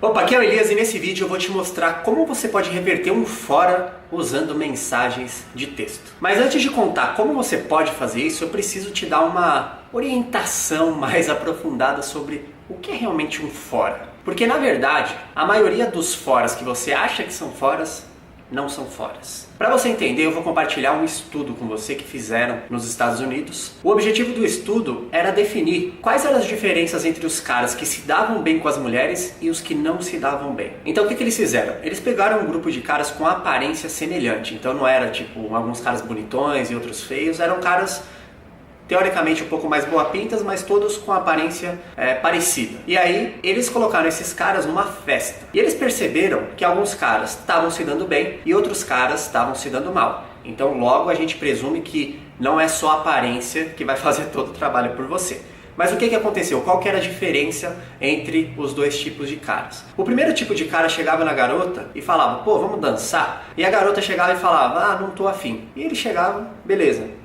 Opa, aqui é o Elias e nesse vídeo eu vou te mostrar como você pode reverter um fora usando mensagens de texto. Mas antes de contar como você pode fazer isso, eu preciso te dar uma orientação mais aprofundada sobre o que é realmente um fora. Porque na verdade, a maioria dos foras que você acha que são foras, não são foras. Para você entender, eu vou compartilhar um estudo com você que fizeram nos Estados Unidos. O objetivo do estudo era definir quais eram as diferenças entre os caras que se davam bem com as mulheres e os que não se davam bem. Então o que eles fizeram? Eles pegaram um grupo de caras com aparência semelhante. Então não era tipo alguns caras bonitões e outros feios, eram caras teoricamente um pouco mais boa-pintas, mas todos com aparência parecida. E aí, eles colocaram esses caras numa festa. E eles perceberam que alguns caras estavam se dando bem e outros caras estavam se dando mal. Então, logo a gente presume que não é só a aparência que vai fazer todo o trabalho por você. Mas o que aconteceu? Qual que era a diferença entre os dois tipos de caras? O primeiro tipo de cara chegava na garota e falava, pô, vamos dançar? E a garota chegava e falava, ah, não tô afim. E ele chegava, beleza,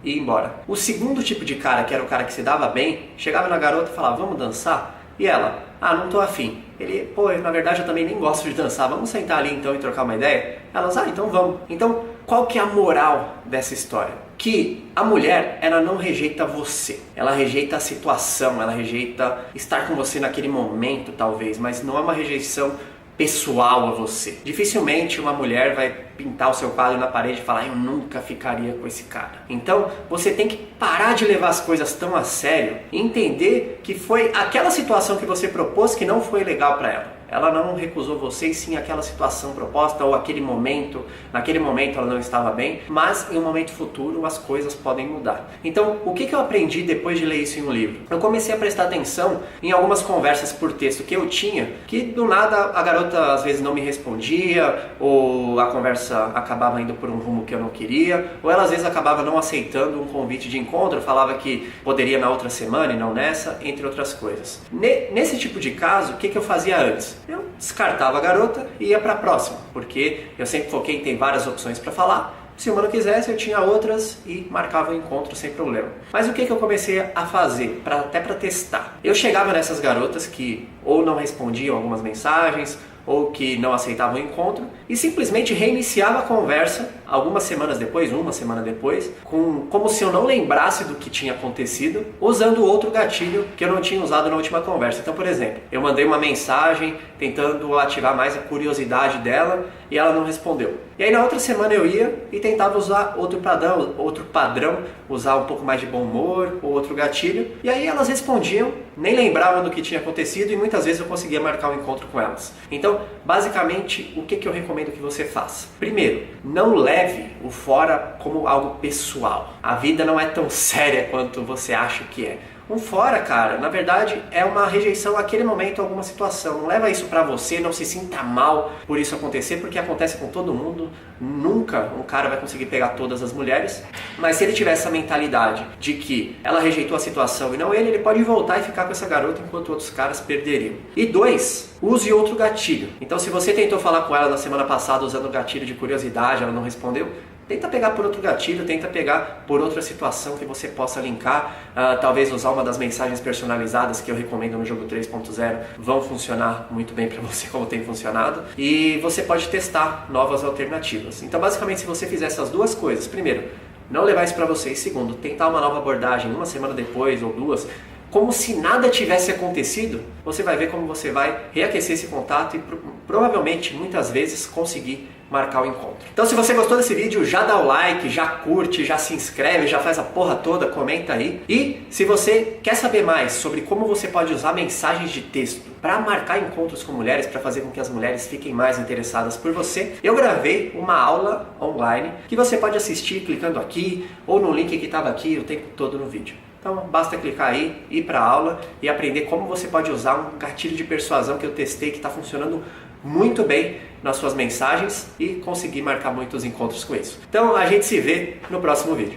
e ir embora. O segundo tipo de cara, que era o cara que se dava bem, chegava na garota e falava, vamos dançar? E ela, ah, não tô afim. Ele, pô, na verdade eu também nem gosto de dançar, vamos sentar ali então e trocar uma ideia? Elas, ah, então vamos. Então, qual que é a moral dessa história? Que a mulher, ela não rejeita você, ela rejeita a situação, ela rejeita estar com você naquele momento talvez, mas não é uma rejeição pessoal a você. Dificilmente uma mulher vai pintar o seu quadro na parede e falar, eu nunca ficaria com esse cara. Então você tem que parar de levar as coisas tão a sério e entender que foi aquela situação que você propôs que não foi legal para ela. Ela não recusou você e sim aquela situação proposta ou aquele momento, naquele momento ela não estava bem, mas em um momento futuro as coisas podem mudar. Então, o que eu aprendi depois de ler isso em um livro? Eu comecei a prestar atenção em algumas conversas por texto que eu tinha, que do nada a garota às vezes não me respondia, ou a conversa acabava indo por um rumo que eu não queria, ou ela às vezes acabava não aceitando um convite de encontro, falava que poderia na outra semana e não nessa, entre outras coisas. Nesse tipo de caso, o que eu fazia antes? Eu descartava a garota e ia para a próxima, porque eu sempre foquei em ter várias opções para falar. Se uma não quisesse, eu tinha outras e marcava o encontro sem problema. Mas o que eu comecei a fazer, até para testar? Eu chegava nessas garotas que ou não respondiam algumas mensagens, ou que não aceitavam o encontro, e simplesmente reiniciava a conversa algumas semanas depois, uma semana depois, como se eu não lembrasse do que tinha acontecido, usando outro gatilho que eu não tinha usado na última conversa. Então, por exemplo, eu mandei uma mensagem tentando ativar mais a curiosidade dela e ela não respondeu. E aí na outra semana eu ia e tentava usar outro padrão, usar um pouco mais de bom humor ou outro gatilho, e aí elas respondiam, nem lembravam do que tinha acontecido e muitas vezes eu conseguia marcar um encontro com elas. Então, basicamente, o que eu recomendo que você faça? Primeiro, não leve o fora como algo pessoal. A vida não é tão séria quanto você acha que é. Um fora, cara, na verdade é uma rejeição àquele momento, a alguma situação. Não leva isso pra você, não se sinta mal por isso acontecer, porque acontece com todo mundo. Nunca um cara vai conseguir pegar todas as mulheres. Mas se ele tiver essa mentalidade de que ela rejeitou a situação e não ele pode voltar e ficar com essa garota enquanto outros caras perderiam. E dois, use outro gatilho. Então se você tentou falar com ela na semana passada usando o gatilho de curiosidade, ela não respondeu, tenta pegar por outro gatilho, tenta pegar por outra situação que você possa linkar, talvez usar uma das mensagens personalizadas que eu recomendo no jogo 3.0, vão funcionar muito bem para você como tem funcionado, e você pode testar novas alternativas. Então basicamente se você fizer essas duas coisas, primeiro, não levar isso para você, e segundo, tentar uma nova abordagem uma semana depois ou duas, como se nada tivesse acontecido, você vai ver como você vai reaquecer esse contato e provavelmente, muitas vezes, conseguir marcar o encontro. Então se você gostou desse vídeo, já dá o like, já curte, já se inscreve, já faz a porra toda, comenta aí. E se você quer saber mais sobre como você pode usar mensagens de texto para marcar encontros com mulheres, para fazer com que as mulheres fiquem mais interessadas por você, eu gravei uma aula online que você pode assistir clicando aqui ou no link que estava aqui o tempo todo no vídeo. Então basta clicar aí, ir para a aula e aprender como você pode usar um gatilho de persuasão que eu testei, que está funcionando muito bem nas suas mensagens e conseguir marcar muitos encontros com isso. Então a gente se vê no próximo vídeo.